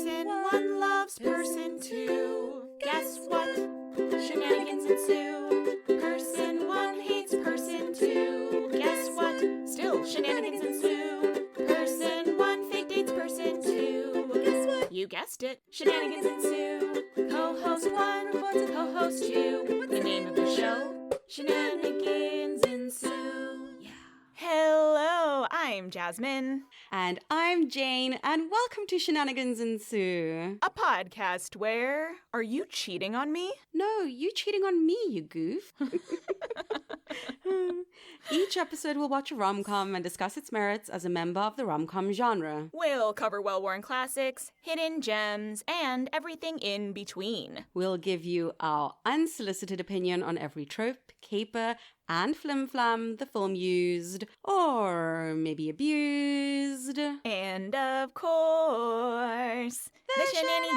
Person one loves person two. Guess what? Shenanigans ensue. Person one hates person two. Guess what? Still shenanigans ensue. Person one fake dates person two. Guess what? You guessed it. Shenanigans ensue. Co-host one reports to co-host two. The name of the show? Shenanigans ensue. Yeah. Hello, I'm Jasmine. And I'm Jane, and welcome to Shenanigans Ensue. A podcast where... Are you cheating on me? No, you cheating on me, you goof. Each episode we'll watch a rom-com and discuss its merits as a member of the rom-com genre. We'll cover well-worn classics, hidden gems, and everything in between. We'll give you our unsolicited opinion on every trope, caper, and flim-flam the film used, or maybe abused. And of course, the shenanigans!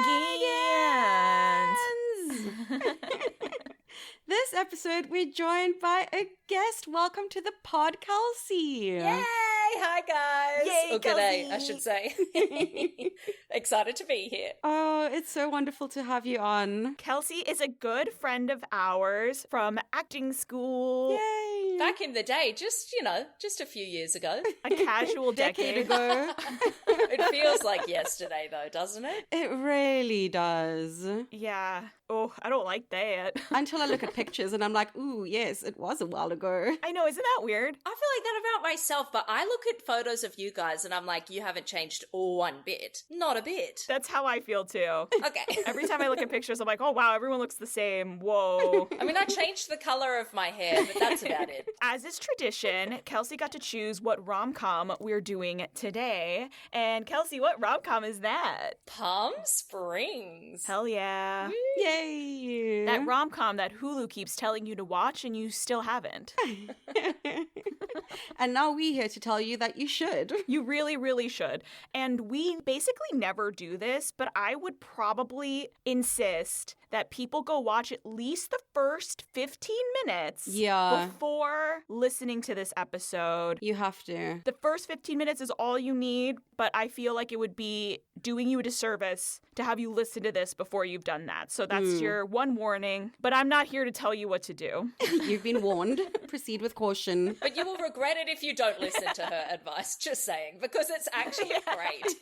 This episode, we're joined by a guest. Welcome to the pod, Kelsie. Yay! Hi, guys. Yay, or good day, Kelsie. I should say. Excited to be here. Oh, it's so wonderful to have you on. Kelsie is a good friend of ours from acting school. Yay! Back in the day, just a few years ago. A casual decade ago. It feels like yesterday, though, doesn't it? It really does. Yeah. Oh, I don't like that. Until I look at pictures and I'm like, ooh, yes, it was a while ago. I know, isn't that weird? I feel like that about myself, but I look at photos of you guys and I'm like, you haven't changed one bit. Not a bit. That's how I feel too. Okay. Every time I look at pictures, I'm like, oh wow, everyone looks the same. Whoa. I mean, I changed the color of my hair, but that's about it. As is tradition, Kelsie got to choose what rom-com we're doing today. And Kelsie, what rom-com is that? Palm Springs. Hell yeah. Yay! That rom-com that Hulu keeps telling you to watch and you still haven't. And now we're here to tell you that you should. You really, really should. And we basically never do this, but I would probably insist that people go watch at least the first 15 minutes before listening to this episode. You have to. The first 15 minutes is all you need, but I feel like it would be doing you a disservice to have you listen to this before you've done that. So that's your one warning, but I'm not here to tell you what to do. You've been warned. Proceed with caution. But you will regret it if you don't listen to her advice, just saying, because it's actually great.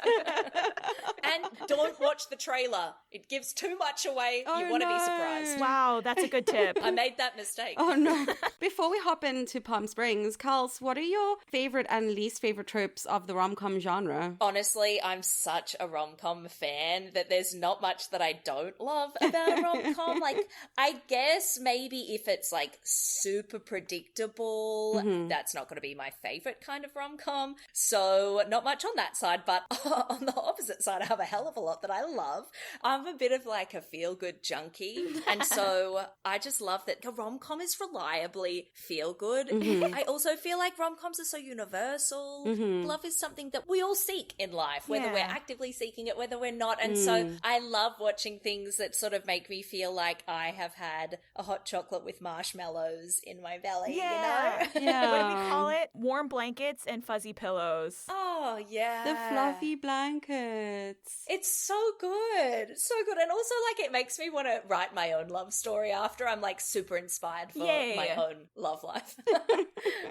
And don't watch the trailer. It gives too much away. You want to be surprised. Wow, that's a good tip. I made that mistake. Oh no. Before we hop into Palm Springs, Kels, what are your favorite and least favorite tropes of the rom-com genre? Honestly, I'm such a rom-com fan that there's not much that I don't love about a rom-com. Like, I guess maybe if it's like super predictable, that's not going to be my favorite kind of rom-com. So not much on that side, but on the opposite side, I have a hell of a lot that I love. I'm a bit of like a feel-good junkie. And so I just love that a rom-com is reliably feel-good. I also feel like rom-coms are so universal. Love is something that we all seek in life, whether we're actively seeking it, whether we're not. And so I love watching things that sort of make me feel like I have had a hot chocolate with marshmallows in my belly, you know? Yeah. What do we call it? Warm blankets and fuzzy pillows. Oh, yeah. The fluffy blankets. It's so good. So good. And also, like, it makes me want to write my own love story after I'm, like, super inspired for my own love life.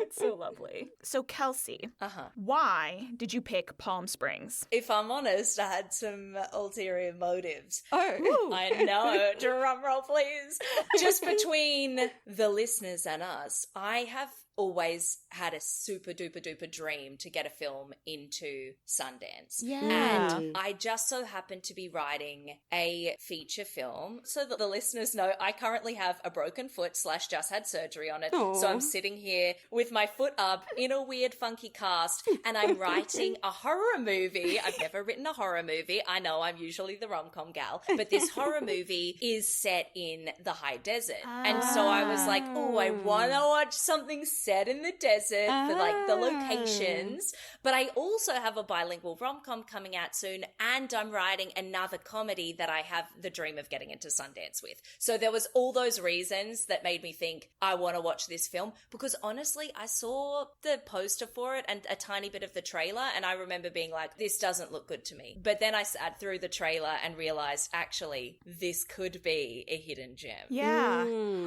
It's so lovely. So, Kelsie, why did you pick Palm Springs? If I'm honest, I had some ulterior motives. Oh. I know. Drum roll, please. Just between the listeners and us, I have always had a super duper duper dream to get a film into Sundance. Yeah. And I just so happened to be writing a feature film. So that the listeners know, I currently have a broken foot / just had surgery on it. Aww. So I'm sitting here with my foot up in a weird funky cast and I'm writing a horror movie. I've never written a horror movie. I know I'm usually the rom-com gal, but this horror movie is set in the high desert. And so I was like, oh, I want to watch something set in the desert for like the locations. But I also have a bilingual rom-com coming out soon, and I'm writing another comedy that I have the dream of getting into Sundance with. So there was all those reasons that made me think I want to watch this film, because honestly, I saw the poster for it and a tiny bit of the trailer, and I remember being like, this doesn't look good to me. But then I sat through the trailer and realized, actually, this could be a hidden gem. Yeah.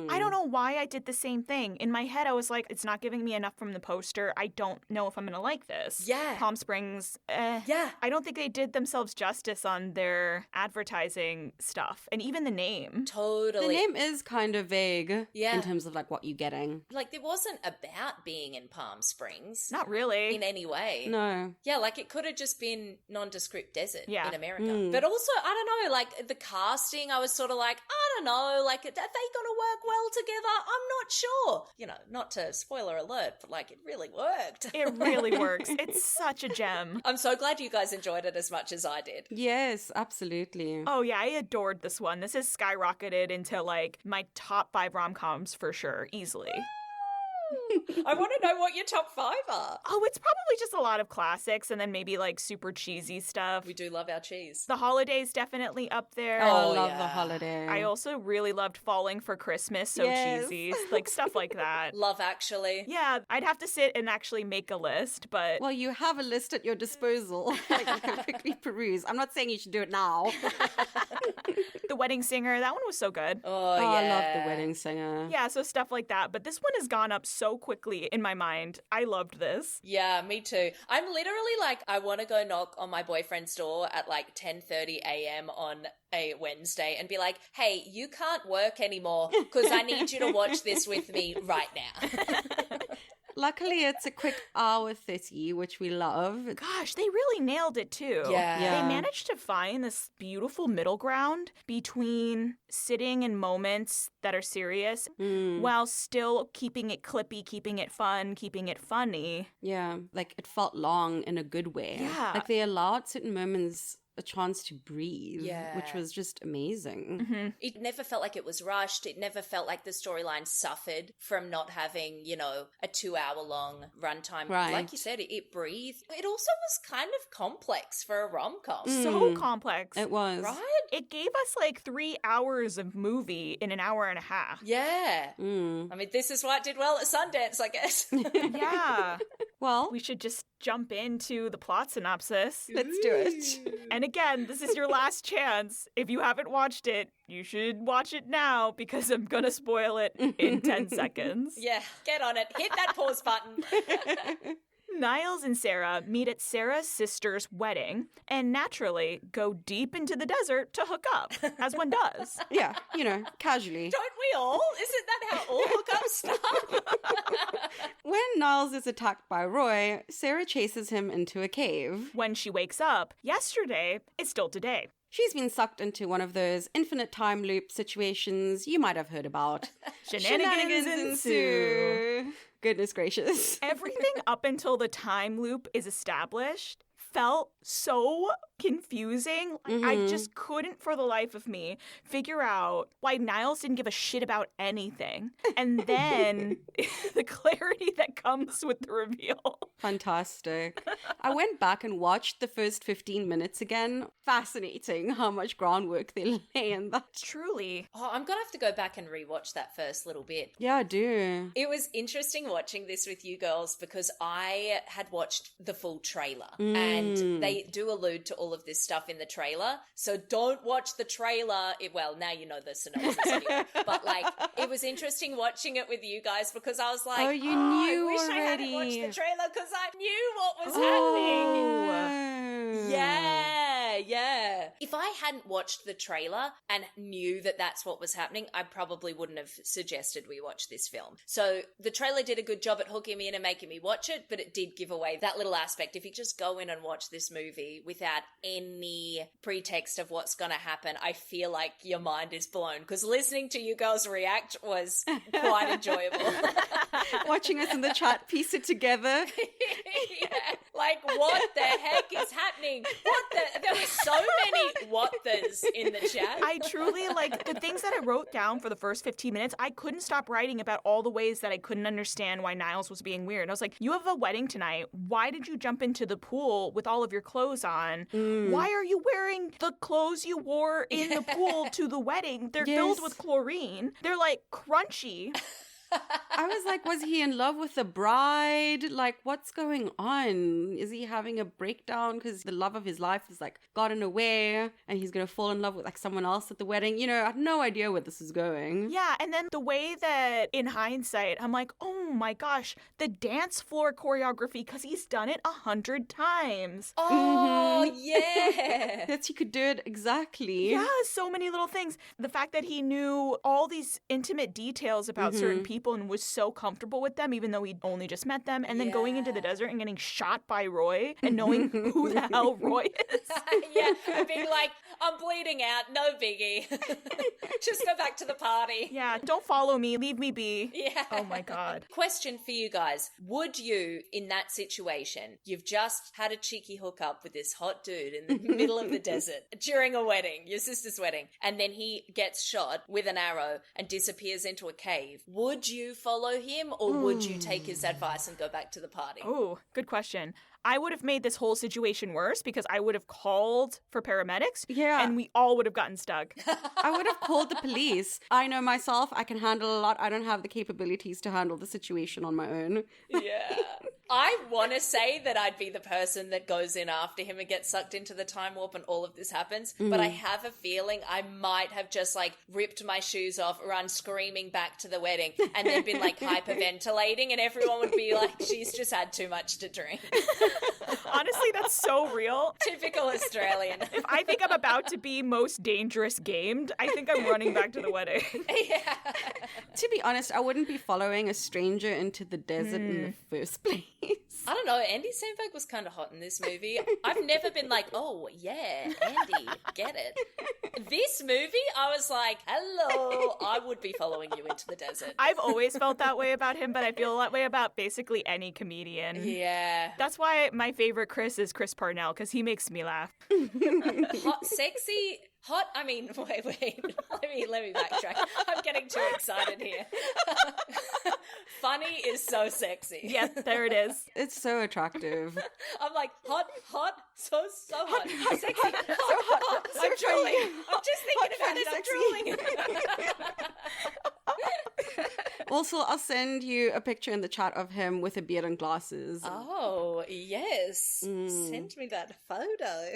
I don't know why I did the same thing. In my head, I was like, it's not giving me enough from the poster. I don't know if I'm going to like this. Yeah. Palm Springs, Yeah. I don't think they did themselves justice on their advertising stuff. And even the name. Totally. The name is kind of vague Yeah. in terms of like what you're getting. Like, it wasn't about being in Palm Springs. Not really. In any way. No. Yeah, like it could have just been nondescript desert Yeah. in America. But also, I don't know, like the casting, I was sort of like, I don't know, like are they going to work well together? I'm not sure. You know, not to spoiler alert, but like it really worked. It really works. It's such a gem. I'm so glad you guys enjoyed it as much as I did. Yes, absolutely. Oh, yeah, I adored this one. This has skyrocketed into like my top 5 rom-coms for sure, easily. I want to know what your top 5 are. Oh, it's probably just a lot of classics and then maybe like super cheesy stuff. We do love our cheese. The Holiday's definitely up there. I Oh, love yeah. The Holiday. I also really loved Falling for Christmas, so Yes. cheesy. Like stuff like that. Love Actually. Yeah, I'd have to sit and actually make a list, but Well, you have a list at your disposal. Like you can quickly peruse. I'm not saying you should do it now. The Wedding Singer, that one was so good. Oh, Oh, yeah. I love The Wedding Singer. Yeah, so stuff like that. But this one has gone up so quickly in my mind. I loved this. Yeah, me too. I'm literally like, I want to go knock on my boyfriend's door at like 10:30 a.m. on a Wednesday and be like, hey, you can't work anymore because I need you to watch this with me right now. Luckily, it's a quick hour 30, which we love. Gosh, they really nailed it too. Yeah. Yeah. They managed to find this beautiful middle ground between sitting in moments that are serious while still keeping it clippy, keeping it fun, keeping it funny. Yeah, like it felt long in a good way. Yeah. Like they allowed certain moments a chance to breathe, Yeah. which was just amazing. Mm-hmm. It never felt like it was rushed. It never felt like the storyline suffered from not having, you know, a 2-hour-long runtime. Right. Like you said, it breathed. It also was kind of complex for a rom-com. So complex. It was. Right? It gave us like 3 hours of movie in an hour and a half. Yeah. Mm. I mean, this is why it did well at Sundance, I guess. Yeah. Well, We should just jump into the plot synopsis. let's do it. And again, this is your last chance. If you haven't watched it, you should watch it now because I'm gonna spoil it in 10 seconds. Yeah, get on it. Hit that pause button. Niles and Sarah meet at Sarah's sister's wedding and naturally go deep into the desert to hook up, as one does. Yeah, you know, casually. Don't we all? Isn't that how all hookups start? When Niles is attacked by Roy, Sarah chases him into a cave. When she wakes up, yesterday is still today. She's been sucked into one of those infinite time loop situations you might have heard about. Shenanigans ensue. Goodness gracious. Everything up until the time loop is established felt so confusing. Like, I just couldn't for the life of me figure out why Niles didn't give a shit about anything. And then the clarity that comes with the reveal. Fantastic. I went back and watched the first 15 minutes again. Fascinating how much groundwork they lay in that. Truly. Oh, I'm going to have to go back and rewatch that first little bit. Yeah, I do. It was interesting watching this with you girls because I had watched the full trailer and they do allude to all of this stuff in the trailer. So don't watch the trailer. Well, now you know the synopsis anyway. But like, it was interesting watching it with you guys because I was like, Oh, you I knew wish I hadn't already. watched the trailer because I knew what was happening. Oh. Yeah. If I hadn't watched the trailer and knew that that's what was happening, I probably wouldn't have suggested we watch this film. So the trailer did a good job at hooking me in and making me watch it, but it did give away that little aspect. If you just go in and watch this movie without any pretext of what's going to happen, I feel like your mind is blown because listening to you girls react was quite enjoyable. Watching us in the chat piece it together. Yeah. Like, what the heck is happening? There were so many what-thers is in the chat. I truly, like, the things that I wrote down for the first 15 minutes, I couldn't stop writing about all the ways that I couldn't understand why Niles was being weird. I was like, you have a wedding tonight. Why did you jump into the pool with all of your clothes on? Why are you wearing the clothes you wore in the pool to the wedding? They're filled with chlorine. They're, like, crunchy. I was like, was he in love with the bride? Like, what's going on? Is he having a breakdown because the love of his life is like gotten away and he's going to fall in love with like someone else at the wedding? You know, I had no idea where this is going. Yeah, and then the way that in hindsight, I'm like, oh my gosh, the dance floor choreography, because he's done it 100 times. Oh, yeah. That he could do it exactly. Yeah, so many little things. The fact that he knew all these intimate details about certain people and was so comfortable with them, even though he'd only just met them, and then going into the desert and getting shot by Roy and knowing who the hell Roy is. Yeah, being like, I'm bleeding out, no biggie. Just go back to the party. Yeah, don't follow me, leave me be. Yeah. Oh my God. Question for you guys. Would you, in that situation, you've just had a cheeky hookup with this hot dude in the middle of the desert during a wedding, your sister's wedding, and then he gets shot with an arrow and disappears into a cave. Would you follow him or would you take his advice and go back to the party? Oh, good question. I would have made this whole situation worse because I would have called for paramedics and we all would have gotten stuck. I would have called the police. I know myself, I can handle a lot. I don't have the capabilities to handle the situation on my own. Yeah. I want to say that I'd be the person that goes in after him and gets sucked into the time warp and all of this happens, but I have a feeling I might have just like ripped my shoes off, run screaming back to the wedding, and then been like hyperventilating, and everyone would be like, she's just had too much to drink. Honestly, that's so real. Typical Australian. If I think I'm about to be most dangerous gamed, I think I'm running back to the wedding. Yeah. To be honest, I wouldn't be following a stranger into the desert in the first place. I don't know. Andy Samberg was kind of hot in this movie. I've never been like, oh, yeah, Andy, get it. This movie, I was like, hello, I would be following you into the desert. I've always felt that way about him, but I feel that way about basically any comedian. Yeah. That's why my favorite Chris is Chris Parnell, because he makes me laugh. Hot, sexy, hot, I mean, wait, let me backtrack. I'm getting too excited here. Funny is so sexy. Yeah, there it is. It's so attractive. I'm like, hot, so hot, sexy, hot, so I'm drooling. funny. I'm just thinking Hot, about it, funny, I'm drooling. Also, I'll send you a picture in the chat of him with a beard and glasses. Oh, yes. Send me that photo.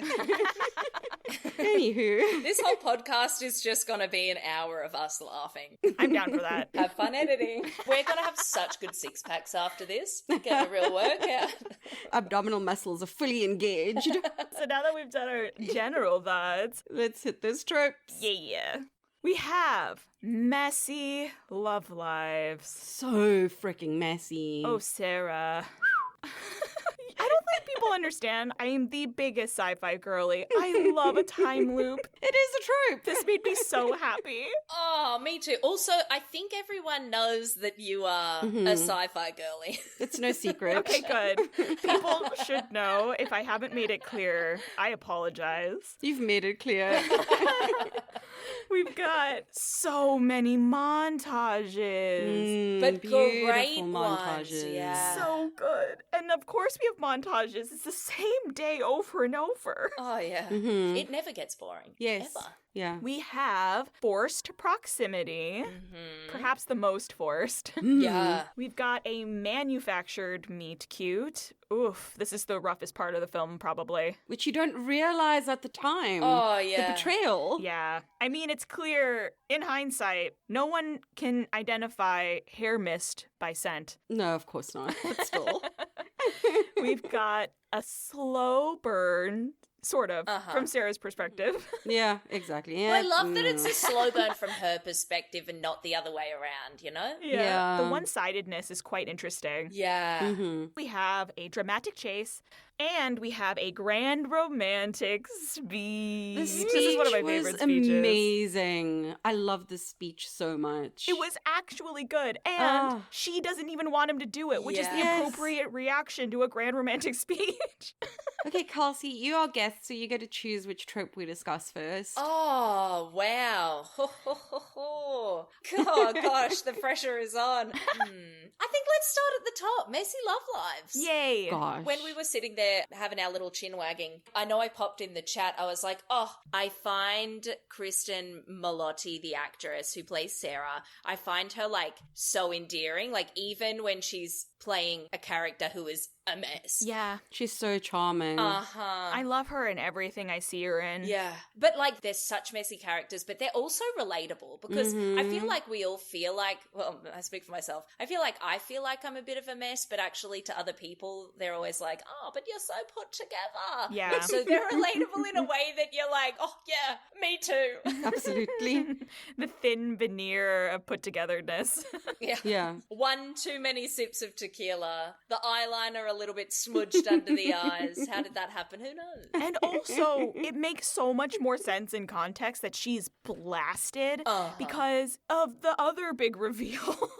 Anywho. This whole podcast is just going to be an hour of us laughing. I'm down for that. Have fun editing. We're going to have such good six packs after this. Get a real workout. Abdominal muscles are fully engaged. So now that we've done our general thoughts, Let's hit those tropes. yeah. We have messy love lives. So freaking messy. Oh, Sarah. I don't think people understand. I am the biggest sci-fi girly. I love a time loop. It is a trope. This made me so happy. Oh, me too. Also, I think everyone knows that you are a sci-fi girly. It's no secret. Okay, good. People should know. If I haven't made it clear, I apologize. You've made it clear. We've got so many montages. But Beautiful great montages. ones, yeah. So good. And of course we have montages. It's the same day over and over. Oh, yeah. It never gets boring. Yes. Ever. Yeah. We have forced proximity, perhaps the most forced. Yeah. We've got a manufactured meet cute. Oof, this is the roughest part of the film, probably. Which you don't realize at the time. Oh, yeah. The betrayal. Yeah. I mean, it's clear, in hindsight, no one can identify hair mist by scent. No, of course not. But still. We've got a slow burn, sort of, from Sarah's perspective. Yeah, exactly. But I love that it's a slow burn from her perspective and not the other way around, you know? Yeah. The one-sidedness is quite interesting. Yeah. We have a dramatic chase, And we have a grand romantic speech. The This speech is one of my favorite was speeches. amazing. I love this speech so much. It was actually good. And she doesn't even want him to do it, which is the Yes. appropriate reaction to a grand romantic speech. Okay, Kelsey, you are guest, so you get to choose which trope we discuss first. Oh, wow. Oh, gosh, the pressure is on. I think let's start at the top. Messy love lives. Yay. Gosh. When we were sitting there having our little chin wagging, I know I popped in the chat. I was like, I find Kristen Milotti, the actress who plays Sarah, I find her like so endearing. Like even when she's playing a character who is a mess. Yeah. She's so charming. I love her in everything I see her in. Yeah. But like they're such messy characters, but they're also relatable because I feel like we all feel like, well, I speak for myself. I feel like I'm a bit of a mess, but actually to other people, they're always like, oh, but you're so put together. Yeah. So they're relatable in a way that you're like, oh yeah, me too. Absolutely. The thin veneer of put togetherness. Yeah. One too many sips of tequila, the eyeliner a little bit smudged under the eyes. How did that happen? Who knows? And also, it makes so much more sense in context that she's blasted because of the other big reveal.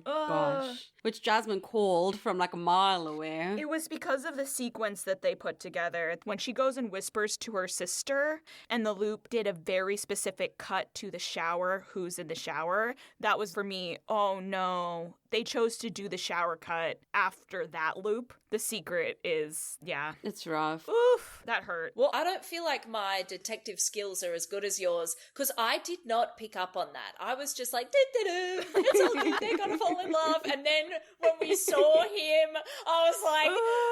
Gosh. Which Jasmine called from like a mile away. It was because of the sequence that they put together. When she goes and whispers to her sister, and the loop did a very specific cut to the shower, who's in the shower, that was for me, oh no. They chose to do the shower cut after that loop. The secret is, yeah. It's rough. Oof, that hurt. Well, I don't feel like my detective skills are as good as yours because I did not pick up on that. I was just like, "Do-do-do, it's all good, they're gonna fall in love." And then when we saw him, I was like,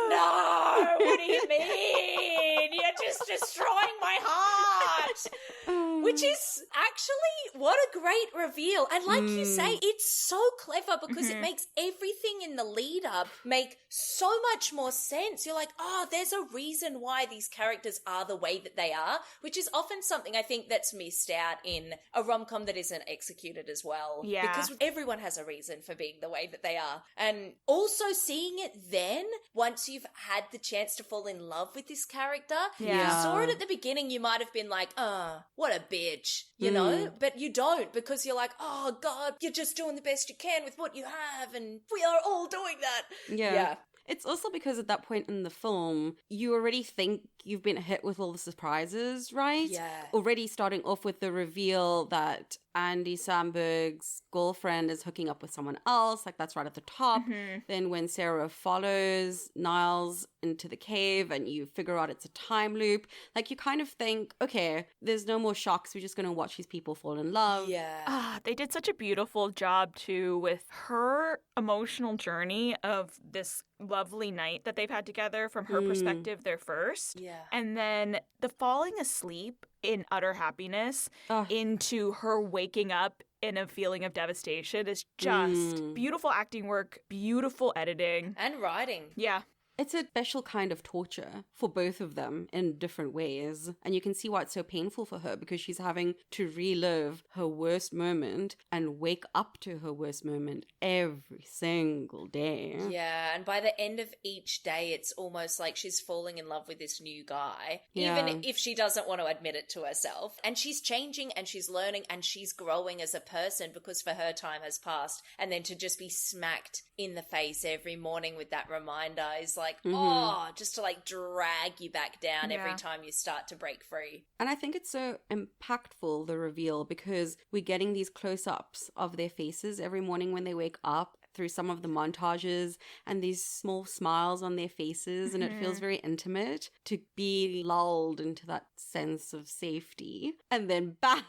no, what do you mean? You're just destroying my heart. Which is actually, what a great reveal. And like you say, it's so clever because it makes everything in the lead up make so much more sense. You're like, oh, there's a reason why these characters are the way that they are, which is often something I think that's missed out in a rom-com that isn't executed as well. Yeah. Because everyone has a reason for being the way that they are. And also seeing it then, once you've had the chance to fall in love with this character, if you saw it at the beginning, you might have been like, oh, what a bitch, you know? But you don't, because you're like, oh God, you're just doing the best you can with what you have, and we are all doing that. Yeah. It's also because at that point in the film, you already think you've been hit with all the surprises, right? Yeah. Already starting off with the reveal that Andy Samberg's girlfriend is hooking up with someone else, like that's right at the top. Then when Sarah follows Niles into the cave and you figure out it's a time loop, like you kind of think, okay, there's no more shocks. We're just going to watch these people fall in love. Yeah. They did such a beautiful job too with her emotional journey of this lovely night that they've had together from her perspective, their first. Yeah. And then the falling asleep in utter happiness into her waking up in a feeling of devastation is just beautiful acting work, beautiful editing. And writing. Yeah. It's a special kind of torture for both of them in different ways. And you can see why it's so painful for her, because she's having to relive her worst moment and wake up to her worst moment every single day. Yeah, and by the end of each day, it's almost like she's falling in love with this new guy, Yeah. even if she doesn't want to admit it to herself. And she's changing and she's learning and she's growing as a person because for her time has passed. And then to just be smacked in the face every morning with that reminder is like, just to like drag you back down every time you start to break free. And I think it's so impactful, the reveal, because we're getting these close-ups of their faces every morning when they wake up through some of the montages and these small smiles on their faces. And it feels very intimate to be lulled into that sense of safety. And then bam!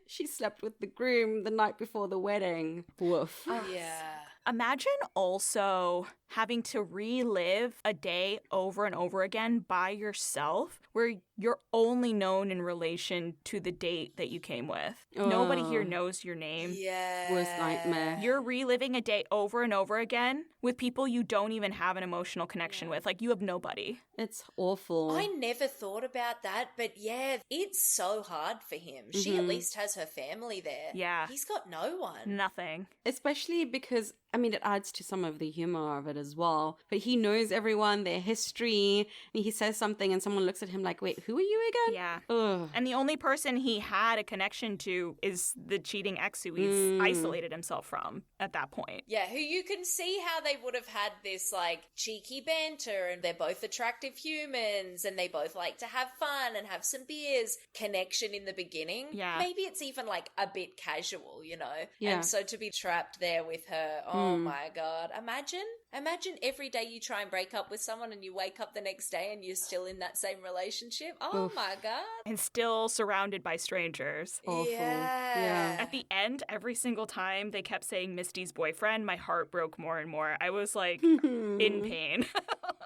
She slept with the groom the night before the wedding. Woof. Yeah. Imagine also having to relive a day over and over again by yourself where you're only known in relation to the date that you came with. Nobody here knows your name. Yeah. Worst nightmare. You're reliving a day over and over again with people you don't even have an emotional connection with. Like, you have nobody. It's awful. I never thought about that, but yeah, it's so hard for him. She at least has her family there. Yeah. He's got no one. Nothing. Especially because, I mean, it adds to some of the humor of it as well. But he knows everyone, their history, and he says something and someone looks at him like, wait, who are you again? Yeah. Ugh. And the only person he had a connection to is the cheating ex who he's isolated himself from at that point. Yeah, who you can see how they would have had this, like, cheeky banter, and they're both attractive humans, and they both like to have fun and have some beers connection in the beginning. Yeah. Maybe it's even, like, a bit casual, you know? Yeah. And so to be trapped there with her, oh my God. Imagine every day you try and break up with someone and you wake up the next day and you're still in that same relationship. Oh my God. And still surrounded by strangers. Awful. Yeah. At the end, every single time they kept saying Misty's boyfriend, my heart broke more and more. I was like in pain.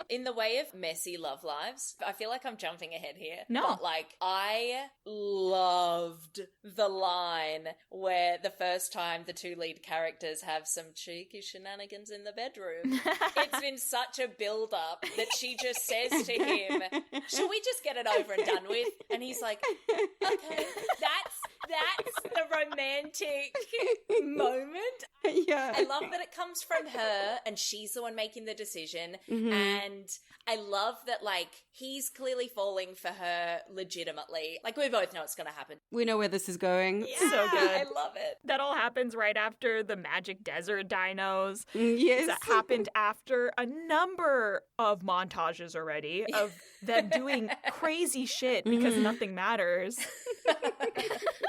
In the way of messy love lives, I feel like I'm jumping ahead here. No. But, like, I loved the line where the first time the two lead characters have some cheeky shenanigans in the bedroom. It's been such a build-up that she just says to him, "Shall we just get it over and done with?" And he's like, "Okay." That's the romantic moment. Yeah. I love that it comes from her and she's the one making the decision. And I love that, like, he's clearly falling for her legitimately. Like, we both know it's going to happen. We know where this is going. Yeah, So good. I love it. That all happens right after the Magic Desert dinos. Yes. That happened after a number of montages already of them doing crazy shit because nothing matters.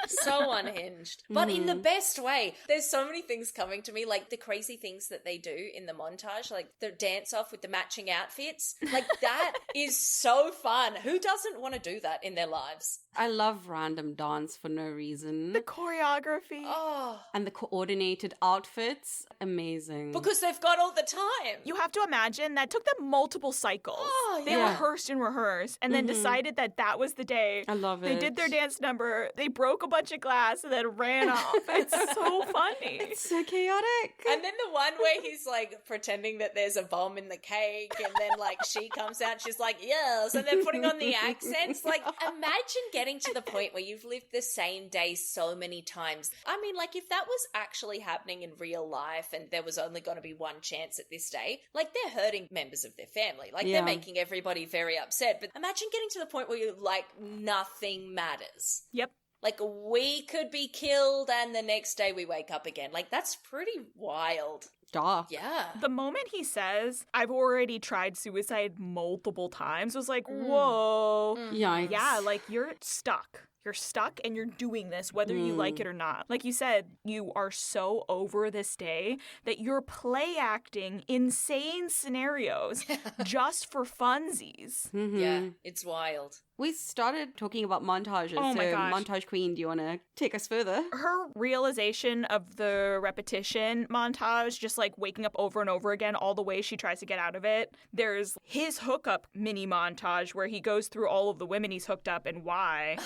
So unhinged. But in the best way. There's so many things coming to me, like the crazy things that they do in the montage, like the dance off with the matching outfits. Like, that is so fun. Who doesn't want to do that in their lives? I love random dance for no reason. The choreography. Oh, And the coordinated outfits, amazing. because they've got all the time. You have to imagine that took them multiple cycles. Oh, They yeah. rehearsed and rehearsed and then decided that that was the day. I love They it. did their dance number, they broke a bunch of glass and then ran off. It's so funny. It's so chaotic. And then the one where he's like pretending that there's a bomb in the cake, and then like she comes out, she's like, yes, and then putting on the accents. Like, imagine getting to the point where you've lived the same day so many times. I mean, like, if that was actually happening in real life and there was only going to be one chance at this day, like, they're hurting members of their family. Like, Yeah. they're making everybody very upset. But imagine getting to the point where you're like, nothing matters. Yep. Like, we could be killed and the next day we wake up again. Like, that's pretty wild. Dark. Yeah. The moment he says, I've already tried suicide multiple times, was like, whoa. Yikes. Yeah, like, you're stuck. You're stuck and you're doing this whether you like it or not. Like you said, you are so over this day that you're play acting insane scenarios just for funsies. Yeah, it's wild. We started talking about montages. Oh my so, gosh. Montage Queen, do you want to take us further? Her realization of the repetition montage, just like waking up over and over again, all the ways she tries to get out of it. There's his hookup mini montage where he goes through all of the women he's hooked up and why.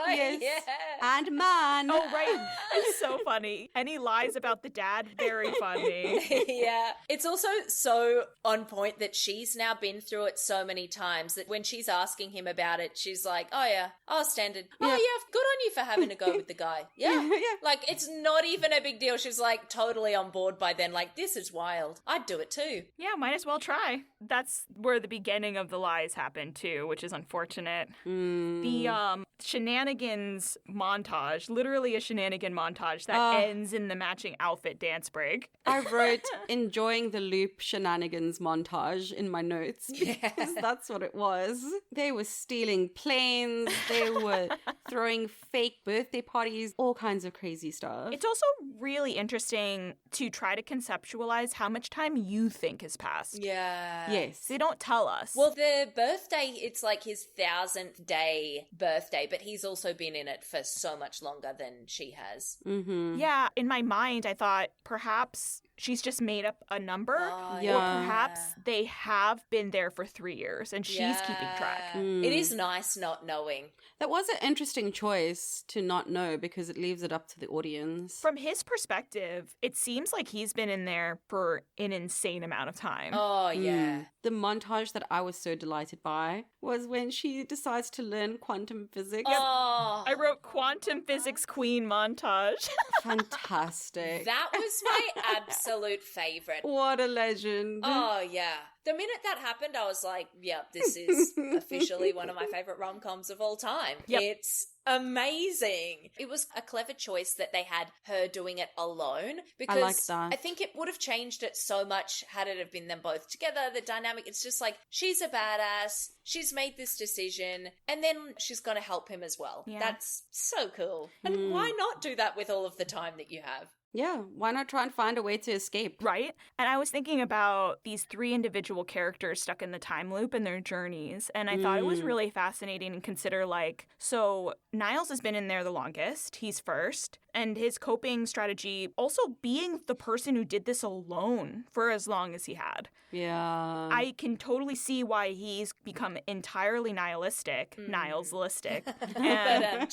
Yes. Yeah. And man. Oh, right. It's so funny. And he lies about the dad. Very funny. Yeah. It's also so on point that she's now been through it so many times that when she's asking him about it, she's like, oh yeah, oh standard. Oh Yeah. yeah, good on you for having to go with the guy. Yeah. Yeah. Like, it's not even a big deal. She's like totally on board by then. Like, this is wild. I'd do it too. Yeah, might as well try. That's where the beginning of the lies happen too, which is unfortunate. The shenanigans montage, literally a shenanigan montage that ends in the matching outfit dance break. I wrote enjoying the loop shenanigans montage in my notes because that's what it was. They were stealing planes, they were throwing fake birthday parties, all kinds of crazy stuff. It's also really interesting to try to conceptualize how much time you think has passed. Yeah. Yes. They don't tell us. Well, the birthday, it's like his 1000th day birthday, but he's also been in it for so much longer than she has. yeah, in my mind, I thought perhaps she's just made up a number, or Yeah. perhaps they have been there for 3 years and she's keeping track. It is nice not knowing. That was an interesting choice to not know because it leaves it up to the audience. From his perspective, it seems like he's been in there for an insane amount of time. Oh, yeah. The montage that I was so delighted by was when she decides to learn quantum physics. Oh, I wrote quantum physics queen montage. Fantastic. that was my absolute absolute favorite. What a legend. Oh, yeah. The minute that happened, I was like, yeah, this is officially one of my favorite rom-coms of all time. Yep. It's amazing. It was a clever choice that they had her doing it alone, because I like that. I think it would have changed it so much had it have been them both together. The dynamic, it's just like, she's a badass, she's made this decision, and then she's going to help him as well. Yeah. That's so cool. And why not do that with all of the time that you have? Yeah, why not try and find a way to escape? Right? And I was thinking about these 3 individual characters stuck in the time loop and their journeys. And I thought it was really fascinating to consider, like, so Niles has been in there the longest. He's first. And his coping strategy also being the person who did this alone for as long as he had. Yeah. I can totally see why he's become entirely nihilistic, Niles-listic. And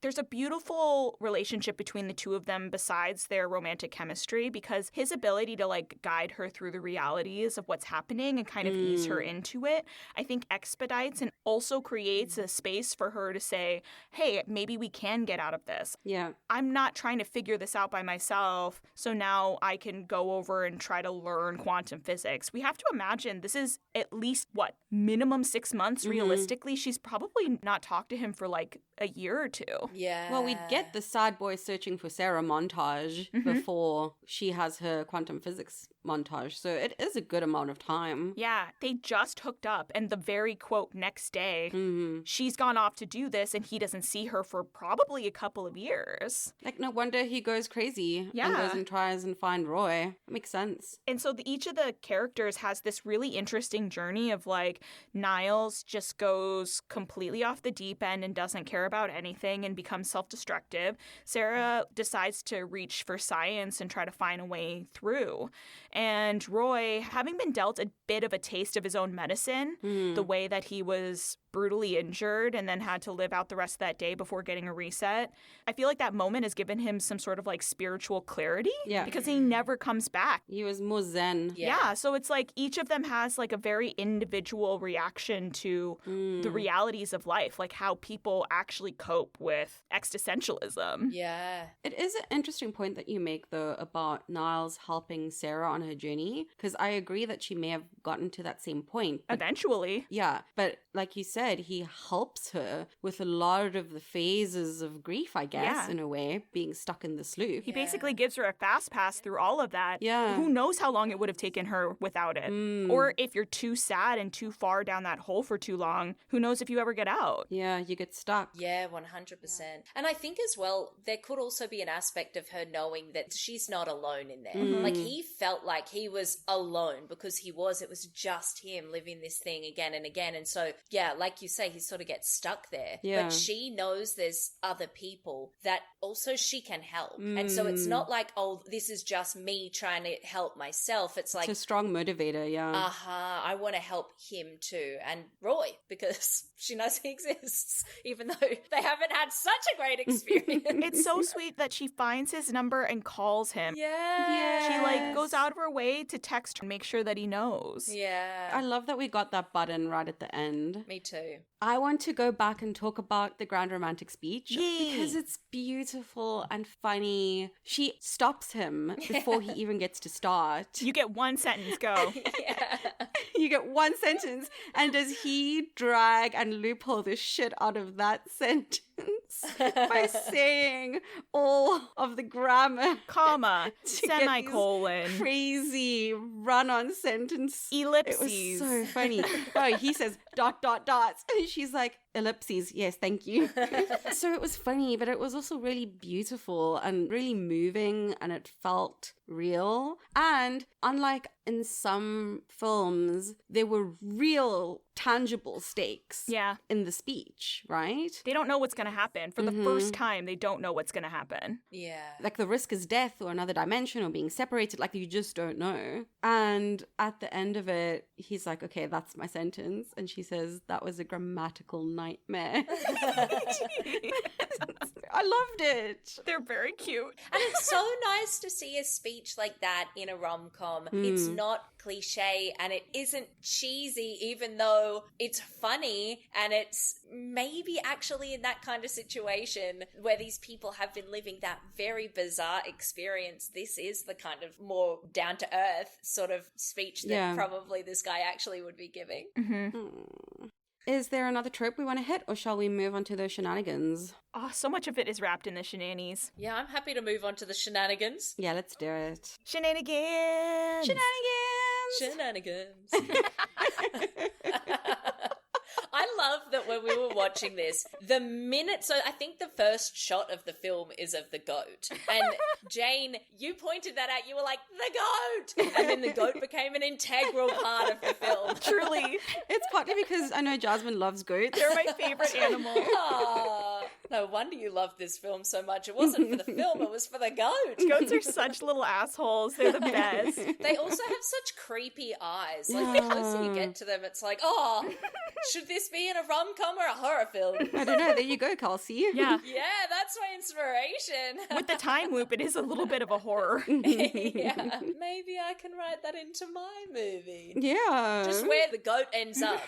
there's a beautiful relationship between the two of them besides their romantic chemistry, because his ability to like guide her through the realities of what's happening and kind of ease her into it, I think expedites and also creates a space for her to say, hey, maybe we can get out of this. Yeah. I'm not trying to figure this out by myself, so now I can go over and try to learn quantum physics. We have to imagine this is at least, minimum 6 months realistically. She's probably not talked to him for like a year or 2. Yeah. Well, we get the sad boy searching for Sarah montage before she has her quantum physics montage. So it is a good amount of time. Yeah, they just hooked up, and the very quote next day, she's gone off to do this, and he doesn't see her for probably a couple of years. Like, no wonder he goes crazy and Yeah. goes and tries and find Roy. That makes sense. And so each of the characters has this really interesting journey of like Niles just goes completely off the deep end and doesn't care about anything and becomes self-destructive. Sarah decides to reach for science and try to find a way through. And Roy, having been dealt a bit of a taste of his own medicine, the way that he was brutally injured and then had to live out the rest of that day before getting a reset, I feel like that moment has given him some sort of like spiritual clarity. Yeah. Because he never comes back. He was more zen. Yeah, so it's like each of them has like a very individual reaction to the realities of life, like how people actually cope with existentialism. Yeah. It is an interesting point that you make, though, about Niles helping Sarah on her journey, because I agree that she may have gotten to that same point. But Eventually. yeah, but like you said, he helps her with a lot of the phases of grief, I guess, Yeah. in a way, being stuck in this loop. He basically gives her a fast pass through all of that. Yeah. Who knows how long it would have taken her without it? Or if you're too sad and too far down that hole for too long, who knows if you ever get out? Yeah, you get stuck. Yeah, 100%. And I think as well, there could also be an aspect of her knowing that she's not alone in there. Like, he felt like he was alone because it was just him living this thing again and again. And so, yeah, like you say, he sort of gets stuck there. Yeah. But she knows there's other people that also she can help. And so it's not like, oh, this is just me trying to help myself. It's like, It's a strong motivator, yeah. I want to help him too. And Roy, because she knows he exists, even though they haven't had such a great experience. It's so sweet that she finds his number and calls him. Yeah. She like goes out of her way to text and make sure that he knows. Yeah. I love that we got that button right at the end. Me too. I want to go back and talk about the grand romantic speech Yay. because it's beautiful and funny. She stops him before he even gets to start. You get one sentence, go. Yeah. You get one sentence, and does he drag and loophole the shit out of that sentence by saying all of the grammar, Comma, to get these semicolon, crazy run-on sentence. ellipses. It was so funny. Oh, he says ... and she's like, ellipses, yes, thank you. So it was funny, but it was also really beautiful and really moving, and it felt real. And unlike in some films, there were real tangible stakes Yeah. in the speech, right? They don't know what's going to happen. For the first time, they don't know what's going to happen. Yeah. Like the risk is death or another dimension or being separated. Like you just don't know. And at the end of it, he's like, okay, that's my sentence. And she says, that was a grammatical nightmare. I loved it. They're very cute. And it's so nice to see a speech like that in a rom-com. It's not cliche and it isn't cheesy, even though it's funny, and it's maybe actually in that kind of situation where these people have been living that very bizarre experience, this is the kind of more down-to-earth sort of speech that probably this guy actually would be giving. Is there another trope we want to hit, or shall we move on to those shenanigans? Oh, so much of it is wrapped in the shenanigans. Yeah, I'm happy to move on to the shenanigans. Yeah, let's do it. Shenanigans! Shenanigans! I love that when we were watching this, so I think the first shot of the film is of the goat. And Jane, you pointed that out. You were like, the goat! And then the goat became an integral part of the film. Truly. It's partly because I know Jasmine loves goats. They're my favorite animal. Aw, no wonder you loved this film so much. It wasn't for the film, it was for the goat. Goats are such little assholes. They're the best. They also have such creepy eyes. Like, the closer you get to them, it's like, oh, should this be in a rom-com or a horror film? I don't know. There you go, Kelsie. Yeah. Yeah, that's my inspiration. With the time loop, it is a little bit of a horror. Yeah, maybe I can write that into my movie. Yeah. Just where the goat ends up.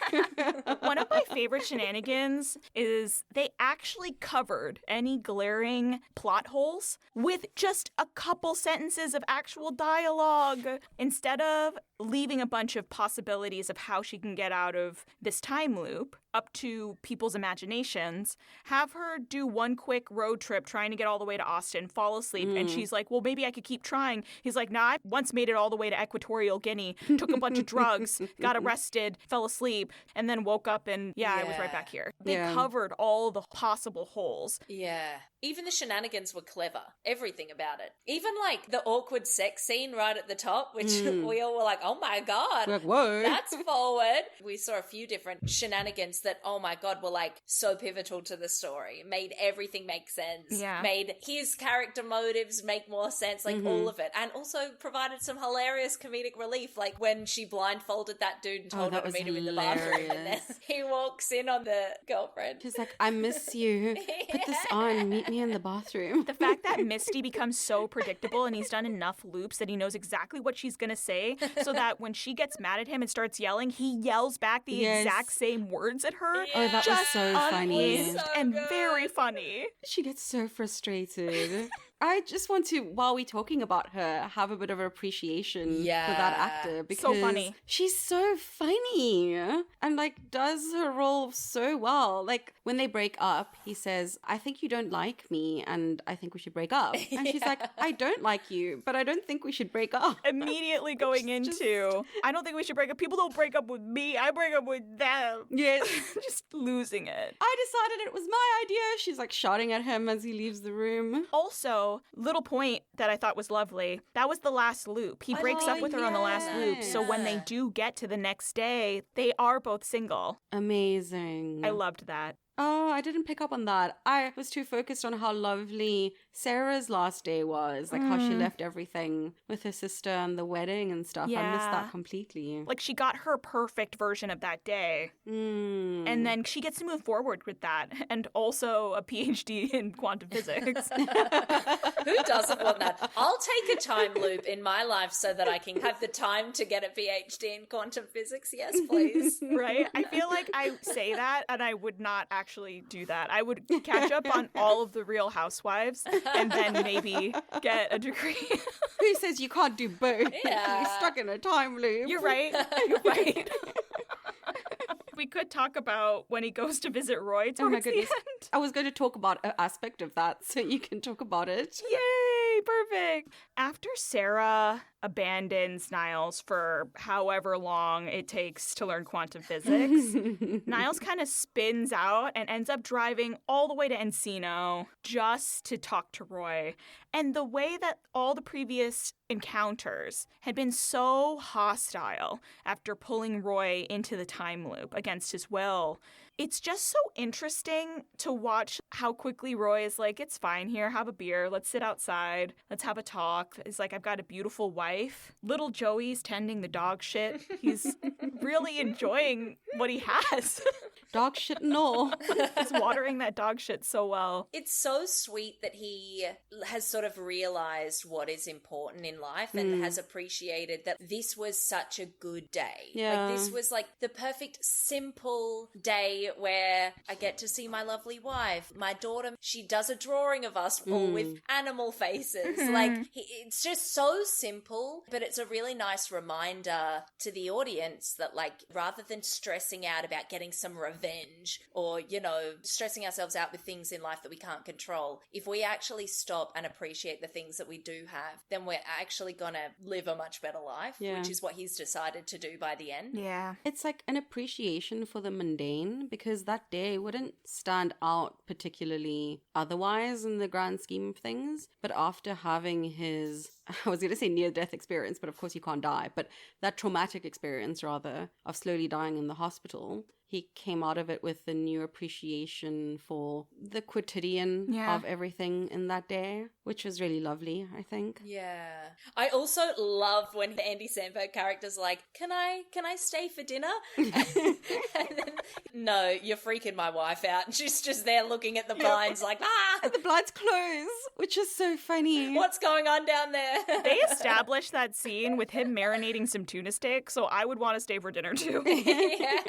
One of my favorite shenanigans is they actually covered any glaring plot holes with just a couple sentences of actual dialogue. Instead of leaving a bunch of possibilities of how she can get out of this time loop up to people's imaginations, have her do one quick road trip trying to get all the way to Austin, fall asleep, and she's like, well, maybe I could keep trying. He's like, nah, I once made it all the way to Equatorial Guinea, took a bunch of drugs, got arrested, fell asleep, and then woke up and, I was right back here. They covered all the possible holes. Yeah. Even the shenanigans were clever. Everything about it. Even, like, the awkward sex scene right at the top, which we all were like, oh my God, Like, whoa. that's forward. We saw a few different shenanigans that, oh my God, were, like, so pivotal to the story. Made everything make sense. Yeah. Made his character motives make more sense, like, all of it. And also provided some hilarious comedic relief, like when she blindfolded that dude and told her to was meet him in the bathroom. And then hilarious. he walks in on the girlfriend. She's like, I miss you. Put this on. Meet me in the bathroom. The fact that Misty becomes so predictable and he's done enough loops that he knows exactly what she's going to say so that when she gets mad at him and starts yelling, he yells back the exact same words at her. Oh, that was so funny. Unhinged and very funny. She gets so frustrated. I just want to, while we're talking about her, have a bit of appreciation for that actor because So funny. she's so funny and like does her role so well. Like when they break up, he says, I think you don't like me and I think we should break up. And she's like, I don't like you, but I don't think we should break up. Immediately going into, I don't think we should break up. People don't break up with me. I break up with them. Yes. Just losing it. I decided it was my idea. She's like shouting at him as he leaves the room. Also, little point that I thought was lovely, that was the last loop. He breaks up with her on the last loop. So when they do get to the next day, they are both single. Amazing. I loved that. Oh, I didn't pick up on that. I was too focused on how lovely Sarah's last day was, like how she left everything with her sister and the wedding and stuff. I missed that completely. Like she got her perfect version of that day. And then she gets to move forward with that and also a PhD in quantum physics. Who doesn't want that? I'll take a time loop in my life so that I can have the time to get a PhD in quantum physics. Yes, please. Right? I feel like I say that and I would not actually do that. I would catch up on all of the Real Housewives and then maybe get a degree. Who says you can't do both? Yeah. You're stuck in a time loop. You're right. You're right. We could talk about when he goes to visit Roy towards Oh my the goodness. end. I was going to talk about an aspect of that, so you can talk about it. Yay, perfect. After Sarah abandons Niles for however long it takes to learn quantum physics, Niles kind of spins out and ends up driving all the way to Encino just to talk to Roy. And the way that all the previous encounters had been so hostile after pulling Roy into the time loop against his will, it's just so interesting to watch how quickly Roy is like, it's fine here, have a beer, let's sit outside, let's have a talk. It's like, I've got a beautiful wife. Little Joey's tending the dog shit. He's really enjoying what he has. Dog shit and all. He's watering that dog shit so well. It's so sweet that he has sort of realized what is important in life and has appreciated that this was such a good day. Yeah. Like, this was like the perfect, simple day where I get to see my lovely wife. My daughter, she does a drawing of us all with animal faces. Like, it's just so simple, but it's a really nice reminder to the audience that, like, rather than stressing out about getting some revenge or, you know, stressing ourselves out with things in life that we can't control, if we actually stop and appreciate the things that we do have, then we're actually gonna live a much better life, which is what he's decided to do by the end. Yeah. It's like an appreciation for the mundane, because that day wouldn't stand out particularly otherwise in the grand scheme of things. But after having his, I was going to say near-death experience, but of course you can't die, but that traumatic experience, rather, of slowly dying in the hospital, he came out of it with a new appreciation for the quotidian of everything in that day, which was really lovely, I think. Yeah. I also love when the Andy Samberg character's like, can I stay for dinner? And then, no, you're freaking my wife out. And she's just there looking at the blinds like, And the blinds close, which is so funny. what's going on down there? They established that scene with him marinating some tuna steak, so I would want to stay for dinner too. Yeah.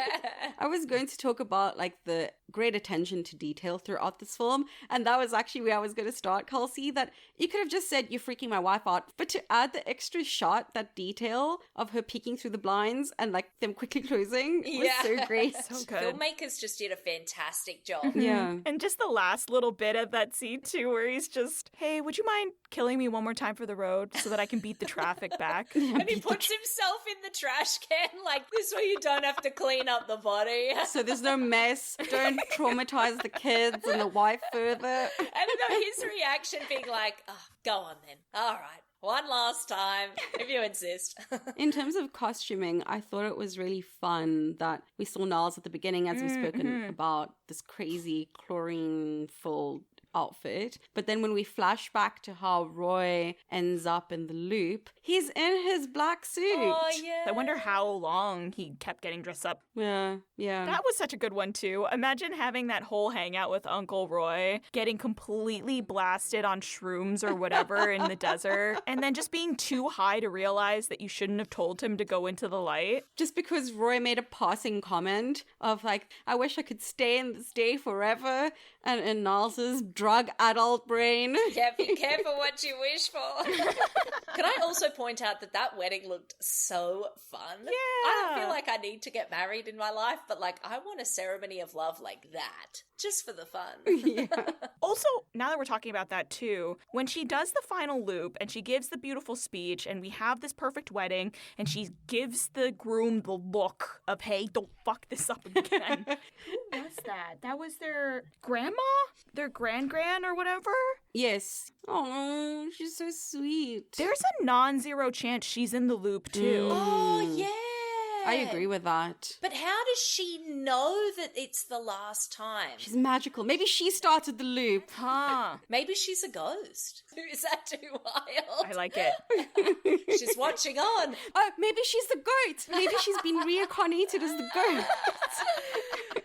I was going to talk about like the great attention to detail throughout this film, and that was actually where I was going to start, Kelsie, that you could have just said you're freaking my wife out, but to add the extra shot, that detail of her peeking through the blinds and like them quickly closing was so great. So good. Filmmakers just did a fantastic job. Yeah. And just the last little bit of that scene too, where he's just, hey, would you mind killing me one more time for the road so that I can beat the traffic back? And he puts himself in the trash can like this way you don't have to clean up the body. So there's no mess. Don't traumatize the kids and the wife further. And then his reaction being like, oh, go on then. All right. One last time, if you insist. In terms of costuming, I thought it was really fun that we saw Niles at the beginning, as we've spoken about, this crazy chlorine-filled outfit. But then when we flash back to how Roy ends up in the loop, he's in his black suit. Oh, yeah. I wonder how long he kept getting dressed up. Yeah. That was such a good one, too. Imagine having that whole hangout with Uncle Roy, getting completely blasted on shrooms or whatever in the desert, and then just being too high to realize that you shouldn't have told him to go into the light. Just because Roy made a passing comment of like, I wish I could stay in this day forever, and in Niles's drug adult brain. Yeah, be careful what you wish for. Can I also point out that wedding looked so fun? Yeah. I don't feel like I need to get married in my life, but like I want a ceremony of love like that, just for the fun. Yeah. Also, now that we're talking about that too, when she does the final loop and she gives the beautiful speech and we have this perfect wedding and she gives the groom the look of, hey, don't fuck this up again. Who was that? That was their grandma? Their gran or whatever? Yes. Oh, she's so sweet. There's a non-zero chance she's in the loop too. Oh, yeah. I agree with that. But how does she know that it's the last time? She's magical. Maybe she started the loop. Huh. Maybe she's a ghost. Is that too wild? I like it. She's watching on. Oh, maybe she's the goat. Maybe she's been reincarnated as the goat.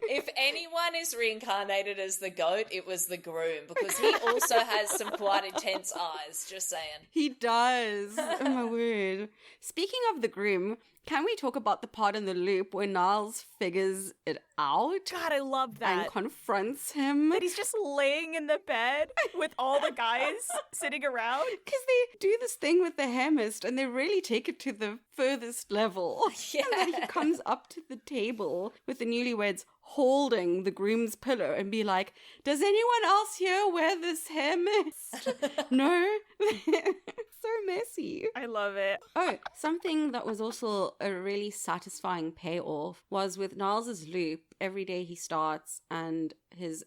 If anyone is reincarnated as the goat, it was the groom, because he also has some quite intense eyes, just saying. He does. Oh my word. Speaking of the groom, can we talk about the part in the loop where Niles figures it out? God, I love that. And confronts him? That he's just laying in the bed with all the guys sitting around. Because they do this thing with the hair mist and they really take it to the furthest level. Yeah. And then he comes up to the table with the newlyweds holding the groom's pillow and be like, does anyone else here wear this hair mist? No? So messy. I love it. Oh, something that was also a really satisfying payoff was with Niles's loop. Every day he starts and his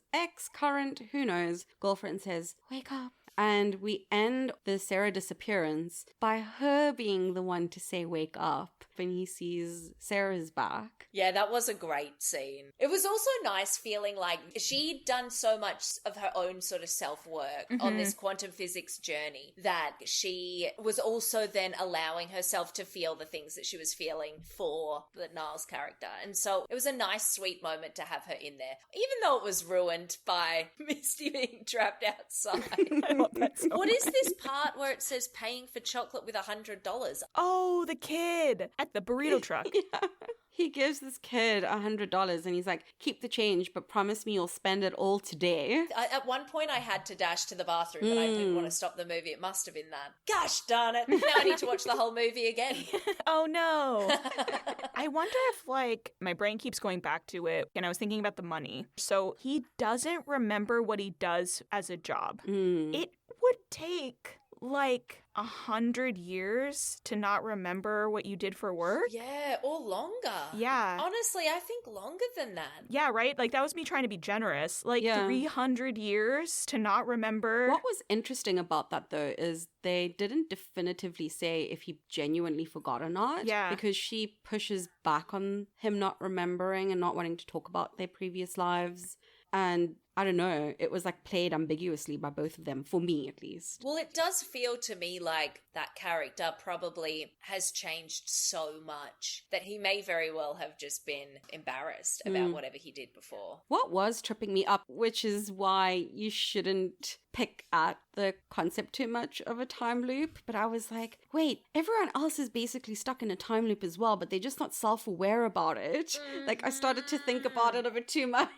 current, who knows, girlfriend says, wake up. And we end the Sarah disappearance by her being the one to say wake up. when he sees Sarah's back. Yeah, that was a great scene. It was also nice feeling like she'd done so much of her own sort of self-work on this quantum physics journey that she was also then allowing herself to feel the things that she was feeling for the Niles character. And so it was a nice, sweet moment to have her in there, even though it was ruined by Misty being trapped outside. I love that so What much. is this part where it says paying for chocolate with $100? Oh, the kid at the burrito truck. Yeah. He gives this kid $100 and he's like, keep the change, but promise me you'll spend it all today. At one point I had to dash to the bathroom, but I didn't want to stop the movie. It must have been that. Gosh darn it. Now I need to watch the whole movie again. Oh no. I wonder if, like, my brain keeps going back to it, and I was thinking about the money. So he doesn't remember what he does as a job. It would take like 100 years to not remember what you did for work. Yeah, or longer. Yeah. Honestly, I think longer than that. Yeah, right? Like, that was me trying to be generous. Like, Yeah. 300 years to not remember. What was interesting about that, though, is they didn't definitively say if he genuinely forgot or not. Yeah. Because she pushes back on him not remembering and not wanting to talk about their previous lives. And I don't know, it was like played ambiguously by both of them, for me at least. Well, it does feel to me like that character probably has changed so much that he may very well have just been embarrassed about whatever he did before. What was tripping me up, which is why you shouldn't pick at the concept too much of a time loop, but I was like, wait, everyone else is basically stuck in a time loop as well, but they're just not self-aware about it. Like, I started to think about it a bit too much.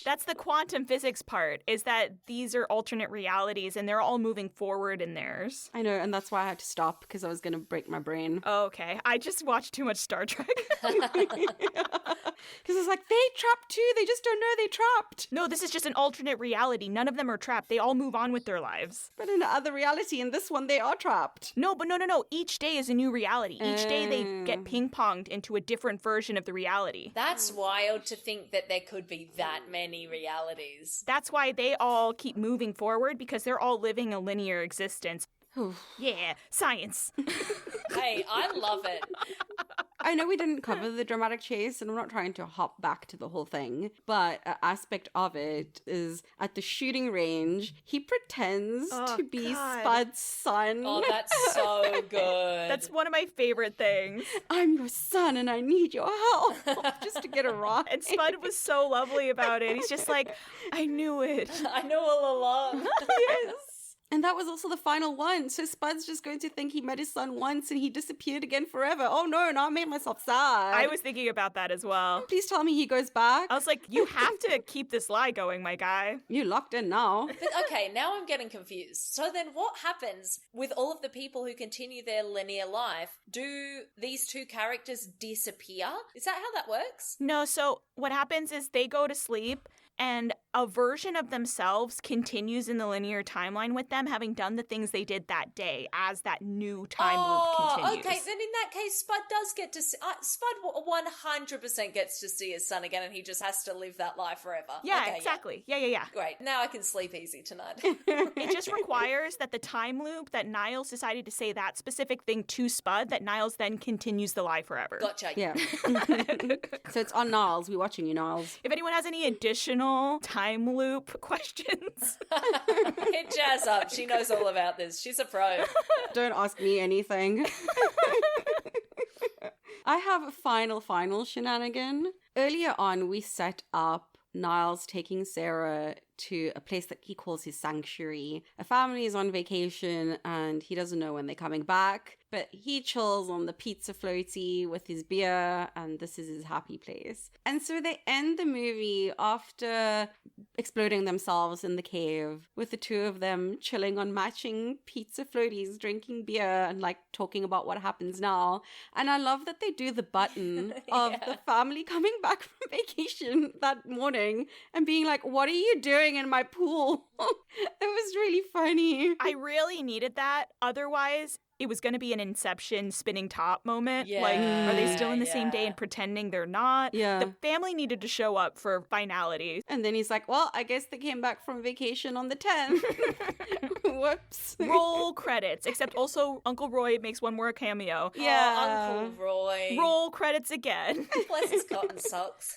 That's the quantum physics part, is that these are alternate realities and they're all moving forward in theirs. I know, and that's why I had to stop, because I was going to break my brain. Oh, okay. I just watched too much Star Trek. Because it's like, they trapped too, they just don't know they trapped. No, this is just an alternate reality. None of them are trapped. They all move on with their lives. But in the other reality, in this one, they are trapped. No, but no. Each day is a new reality. Each day they get ping-ponged into a different version of the reality. That's wild to think that there could be that many realities. That's why they all keep moving forward, because they're all living a linear existence. Yeah, science. Hey, I love it. I know we didn't cover the dramatic chase, and I'm not trying to hop back to the whole thing, but an aspect of it is at the shooting range, he pretends Oh, to be God. Spud's son. Oh, that's so good. That's one of my favorite things. I'm your son and I need your help, just to get a ride. And Spud was so lovely about it. He's just like, I knew it. I know all along. Yes. And that was also the final one. So Spud's just going to think he met his son once and he disappeared again forever. Oh no, now I made myself sad. I was thinking about that as well. Please tell me he goes back. I was like, you have to keep this lie going, my guy. You're locked in now. But okay, now I'm getting confused. So then what happens with all of the people who continue their linear life? Do these two characters disappear? Is that how that works? No, so what happens is they go to sleep and a version of themselves continues in the linear timeline with them, having done the things they did that day as that new time loop continues. Okay, then in that case, Spud does get to see, Spud 100% gets to see his son again, and he just has to live that life forever. Yeah, Okay, exactly. Yeah. Great, now I can sleep easy tonight. It just requires that the time loop that Niles decided to say that specific thing to Spud, that Niles then continues the lie forever. Gotcha. Yeah. So it's on Niles. We're watching you, Niles. If anyone has any additional time loop questions, Hit Jazz up. She knows all about this. She's a pro. Don't ask me anything. I have a final shenanigan. Earlier on, we set up Niles taking Sarah to a place that he calls his sanctuary. A family is on vacation and he doesn't know when they're coming back, but he chills on the pizza floaty with his beer and this is his happy place. And so they end the movie after exploding themselves in the cave with the two of them chilling on matching pizza floaties, drinking beer and like talking about what happens now. And I love that they do the button of the family coming back from vacation that morning and being like, what are you doing in my pool? It was really funny. I really needed that. Otherwise, it was going to be an Inception spinning top moment. Yeah, Like, are they still in the same day yeah. and pretending they're not? Yeah. The family needed to show up for finality. And then he's like, well, I guess they came back from vacation on the 10th. Whoops. Roll credits, except also Uncle Roy makes one more cameo. Yeah. Oh, Uncle Roy. Roll credits again. Bless his cotton socks.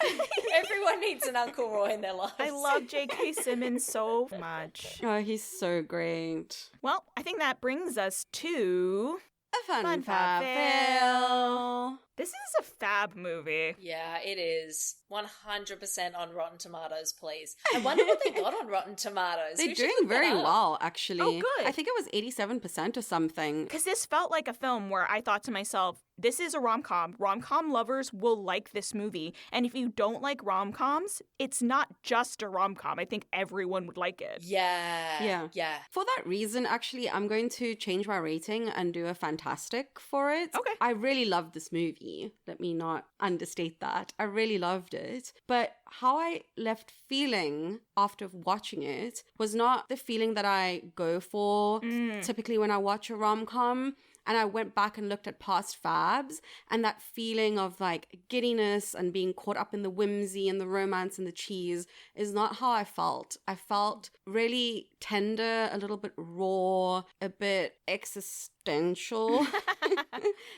Everyone needs an Uncle Roy in their lives. I love J.K. Simmons so much. Oh, he's so great. Well, I think that brings us to A fun, Fun fab Fab fail. this is a fab movie. Yeah, it is. 100% on Rotten Tomatoes, please. I wonder what they got on Rotten Tomatoes. They're We should doing look that very up. well, actually. Oh, good. I think it was 87% or something. Because this felt like a film where I thought to myself, this is a rom-com. Rom-com lovers will like this movie. And if you don't like rom-coms, it's not just a rom-com. I think everyone would like it. Yeah. Yeah. Yeah. For that reason, actually, I'm going to change my rating and do a fantastic for it. Okay. I really loved this movie. Let me not understate that. I really loved it. But how I left feeling after watching it was not the feeling that I go for typically when I watch a rom-com. And I went back and looked at past fabs, and that feeling of like giddiness and being caught up in the whimsy and the romance and the cheese is not how I felt. I felt really tender, a little bit raw, a bit existential.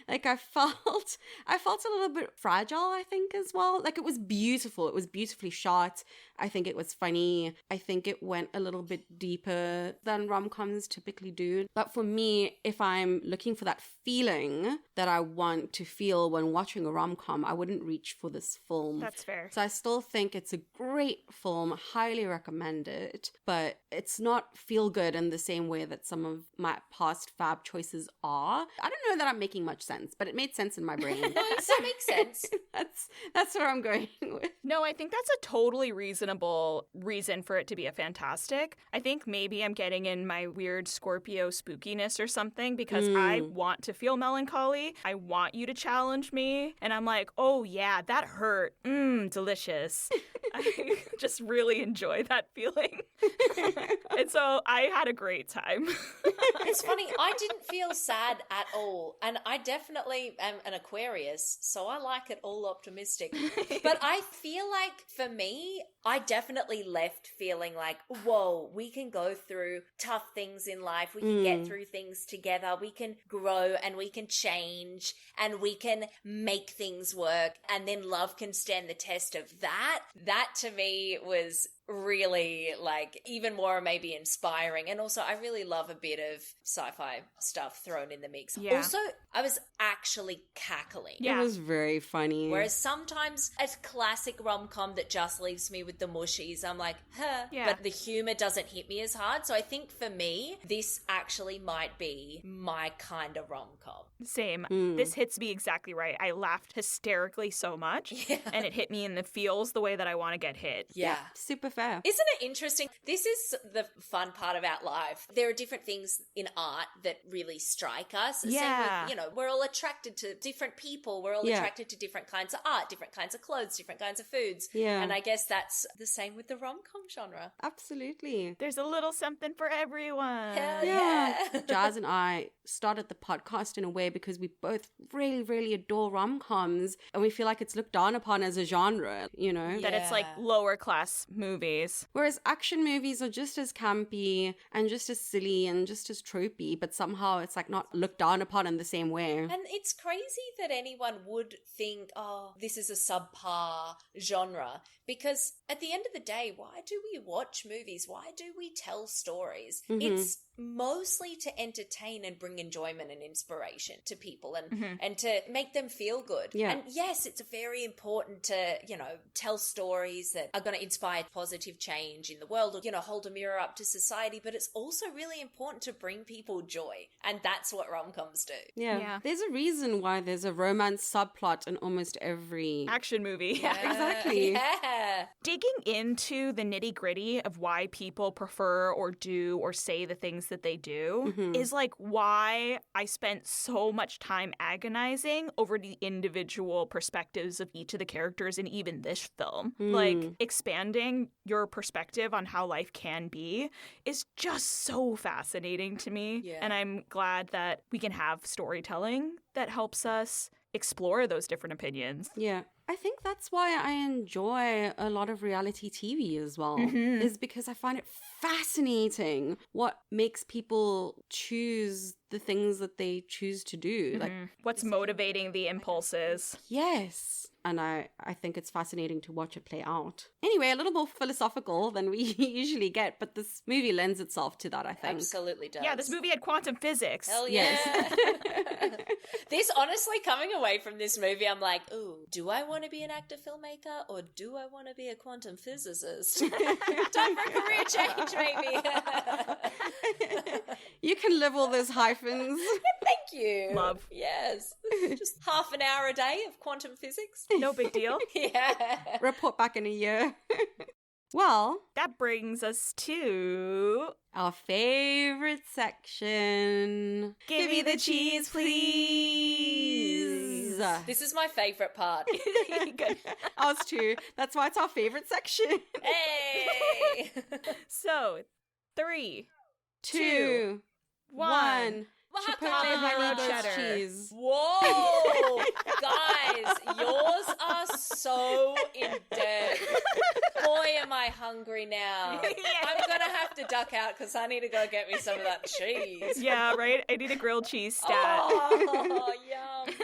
Like I felt a little bit fragile, I think, as well. Like it was beautiful. It was beautifully shot. I think it was funny. I think it went a little bit deeper than rom-coms typically do. But for me, if I'm looking for that feeling that I want to feel when watching a rom-com, I wouldn't reach for this film. That's fair. So I still think it's a great film, highly recommend it, but it's not feel good in the same way that some of my past fab choices are. I don't know that I'm making much sense, but it made sense in my brain. No, that makes sense. That's where I'm going with. No, I think that's a totally reasonable reason for it to be a fantastic. I think maybe I'm getting in my weird Scorpio spookiness or something because I want to feel melancholy. I want you to challenge me. And I'm like, oh yeah, that hurt. Delicious. I just really enjoy that feeling. And so I had a great time. It's funny, I didn't feel sad at all. And I definitely am an Aquarius, so I like it all optimistic. But I feel like for me, I definitely left feeling like, whoa, we can go through tough things in life. We can get through things together. We can grow and we can change and we can make things work. And then love can stand the test of that. That to me was really like even more maybe inspiring. And also I really love a bit of sci-fi stuff thrown in the mix. Yeah. Also, I was actually cackling. Yeah. It was very funny. Whereas sometimes a classic rom-com that just leaves me with the mushies, I'm like, huh. Yeah. But the humor doesn't hit me as hard. So I think for me, this actually might be my kind of rom-com. Same. This hits me exactly right. I laughed hysterically so much. Yeah. And it hit me in the feels the way that I want to get hit. Yeah. Super fair. Isn't it interesting? This is the fun part about life. There are different things in art that really strike us. Yeah. Same with, we're all attracted to different people. We're all Yeah. attracted to different kinds of art, different kinds of clothes, different kinds of foods. Yeah. And I guess that's the same with the rom-com genre. Absolutely. There's a little something for everyone. Hell Yeah. yeah. Jazz and I started the podcast in a way because we both really, really adore rom-coms and we feel like it's looked down upon as a genre, you know? That it's like Yeah. lower class movies. Whereas action movies are just as campy and just as silly and just as tropey, but somehow it's like not looked down upon in the same way. And it's crazy that anyone would think, oh, this is a subpar genre. Because at the end of the day, why do we watch movies? Why do we tell stories? It's mostly to entertain and bring enjoyment and inspiration to people and to make them feel good. Yeah. And yes, it's very important to, tell stories that are going to inspire positive change in the world or, hold a mirror up to society. But it's also really important to bring people joy. And that's what rom-coms do. Yeah. There's a reason why there's a romance subplot in almost every... Action movie. Exactly. Yeah. Digging into the nitty gritty of why people prefer or do or say the things that they do is like why I spent so much time agonizing over the individual perspectives of each of the characters in even this film. Like expanding your perspective on how life can be is just so fascinating fascinating to me. Yeah. And I'm glad that we can have storytelling that helps us explore those different opinions. Yeah. I think that's why I enjoy a lot of reality TV as well, is because I find it fascinating what makes people choose the things that they choose to do. Like, What's motivating the impulses? yes. And I think it's fascinating to watch it play out. Anyway, a little more philosophical than we usually get, but this movie lends itself to that, I think. Absolutely does. Yeah, this movie had quantum physics. Hell yeah. Yes. This, honestly, coming away from this movie, I'm like, ooh, do I want to be an actor filmmaker or do I want to be a quantum physicist? Time for a career change, maybe. You can live all those hyphens. Thank you. Love. Yes. Just half an hour a day of quantum physics. No big deal. Yeah. Report back in a year. Well, That brings us to... our favorite section. Give me the cheese, please. This is my favorite part. Good. Ours too. That's why it's our favorite section. Hey! So, 3, 2, 1. Chipotle honey Wow. goat cheddar. cheese. Whoa! Guys, yours are so in depth. Boy, am I hungry now. I'm going to have to duck out because I need to go get me some of that cheese. Yeah, right? I need a grilled cheese stat. Oh, yum.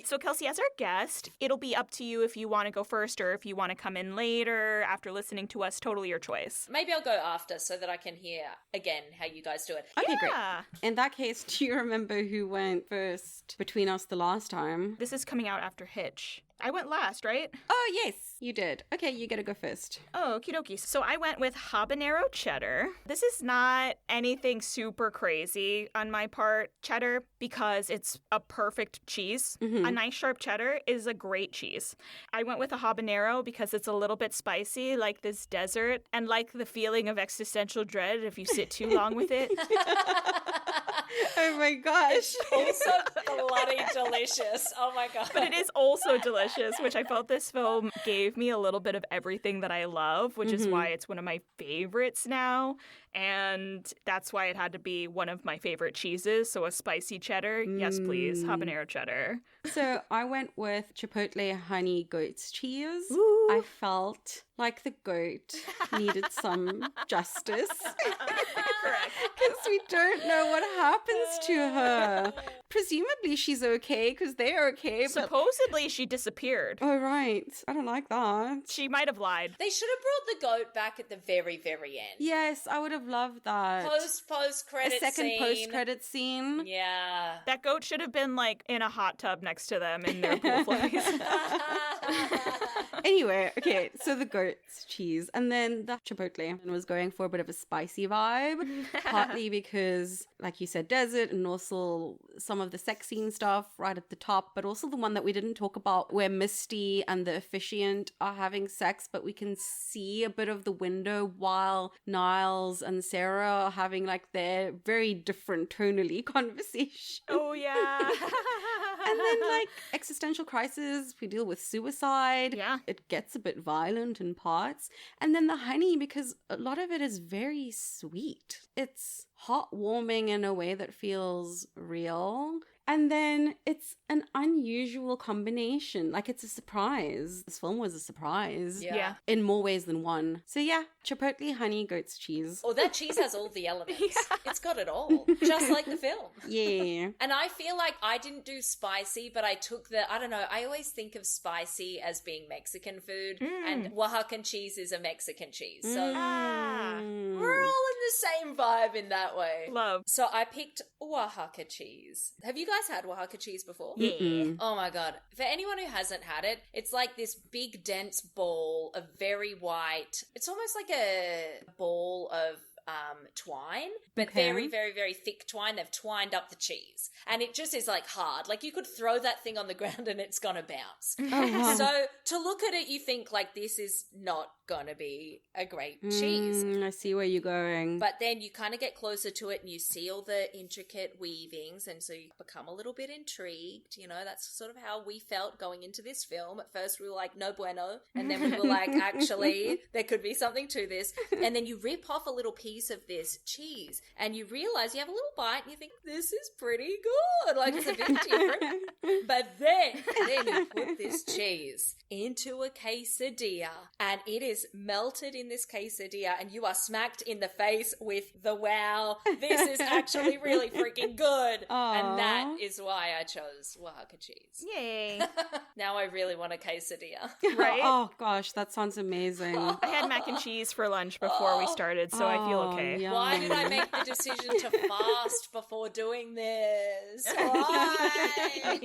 So, Kelsie, as our guest, it'll be up to you if you want to go first or if you want to come in later after listening to us. Totally your choice. Maybe I'll go after so that I can hear again how you guys do it. Okay, great. Yeah. In that case, do you remember who went first between us the last time? This is coming out after Hitch. I went last, right? Oh, yes, you did. Okay, you get to go first. Oh, okie dokie. So I went with habanero cheddar. This is not anything super crazy on my part, cheddar, because it's a perfect cheese. A nice sharp cheddar is a great cheese. I went with a habanero because it's a little bit spicy, like this desert, and like the feeling of existential dread if you sit too long with it. Oh my gosh. Also bloody delicious. Oh my god. But it is also delicious, which I felt this film gave me a little bit of everything that I love, which is why it's one of my favorites now. And that's why it had to be one of my favorite cheeses. So a spicy cheddar, yes please, habanero cheddar. So I went with Chipotle honey goat's cheese. Ooh. I felt like the goat needed some justice. Correct. Because we don't know what happens to her. Presumably she's okay because they're okay. But Supposedly she disappeared. oh, right. I don't like that. She might have lied. They should have brought the goat back at the very, very end. Yes, I would have loved that. Post A credit second scene. post-credit scene. Yeah. That goat should have been like in a hot tub next to them in their pool flies. Anyway, okay, so the goat's cheese. And then the Chipotle was going for a bit of a spicy vibe, partly because, like you said, desert, and also some of the sex scene stuff right at the top, but also the one that we didn't talk about where Misty and the officiant are having sex, but we can see a bit of the window while Niles and Sarah are having like their very different tonally conversation. Oh, yeah. And then, like, existential crisis, we deal with suicide. Yeah. It gets a bit violent in parts. And then the honey, because a lot of it is very sweet. It's heartwarming in a way that feels real. And then it's an unusual combination. Like, it's a surprise. This film was a surprise. Yeah. In more ways than one. So yeah, Chipotle honey goat's cheese. Oh, that cheese has all the elements. It's got it all. Just like the film. Yeah. And I feel like I didn't do spicy, but I took I don't know, I always think of spicy as being Mexican food, and Oaxacan cheese is a Mexican cheese. So Ah. we're all in the same vibe in that way. Love. So I picked Oaxaca cheese. Have you guys had Oaxaca cheese before? Yeah. Oh my god. For anyone who hasn't had it, it's like this big dense ball of very white. It's almost like a ball of twine, but Okay. very, very, very thick twine. They've twined up the cheese. And it just is like hard. Like you could throw that thing on the ground and it's gonna bounce. Oh, wow. So to look at it, you think like this is not gonna be a great cheese. I see where you're going. But then you kind of get closer to it and you see all the intricate weavings, and so you become a little bit intrigued. You know, that's sort of how we felt going into this film. At first we were like, no bueno. And then we were like, actually, there could be something to this. And then you rip off a little piece of this cheese and you realize you have a little bite and you think, this is pretty good. Like, it's a bit different. But then you put this cheese into a quesadilla and it is melted in this quesadilla and you are smacked in the face with the wow, this is actually really freaking good. Aww. And that is why I chose Oaxaca cheese. Yay. Now I really want a quesadilla. Right? Oh gosh, that sounds amazing. I had mac and cheese for lunch before we started, so I feel okay. yum. Why did I make the decision to fast before doing this? Why?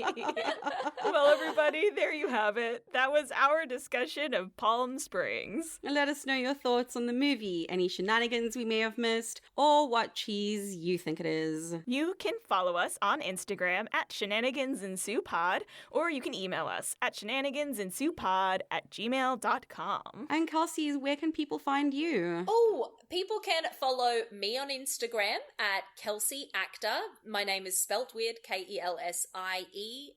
Well, everybody, there you have it. That was our discussion of Palm Springs. And let us know your thoughts on the movie, any shenanigans we may have missed, or what cheese you think it is. You can follow us on Instagram at shenanigansensuepod, or you can email us at shenanigansensuepod@gmail.com. And Kelsie, where can people find you? Oh, people can follow me on Instagram at Kelsie Actor. My name is spelt weird, Kelsie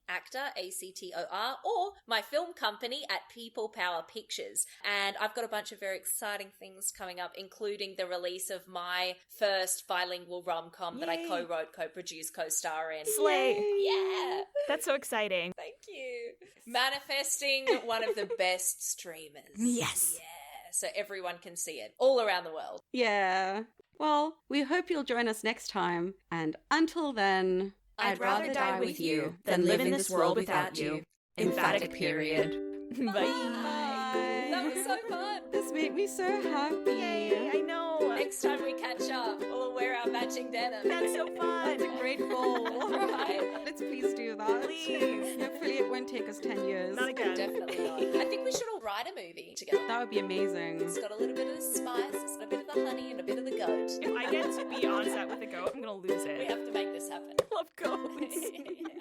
Actor, ACTOR, or my film company at People Power Pictures. And I've got a bunch of very exciting things coming up, including the release of my first bilingual rom-com that I Yay. co-wrote, co-produced, co-star in. Slay. Yeah. That's so exciting. Thank you. Manifesting one of the best streamers. Yes. Yeah. So everyone can see it all around the world. Yeah. Well, we hope you'll join us next time. And until then, I'd rather die with you than live in this world without you. Emphatic period. Bye. That was so fun. This made me so happy. Yay, I know. Next time we catch up, we'll wear our matching denim. That's so fun. That's a great goal. Right? Let's please do that. Please. Hopefully it won't take us 10 years. Not again. Definitely not. I think we should all write a movie together. That would be amazing. It's got a little bit of the spice, it's got a bit of the honey, and a bit of the goat. If I get to be on set with a goat, I'm going to lose We it. have to make this happen. Love goats. Yeah.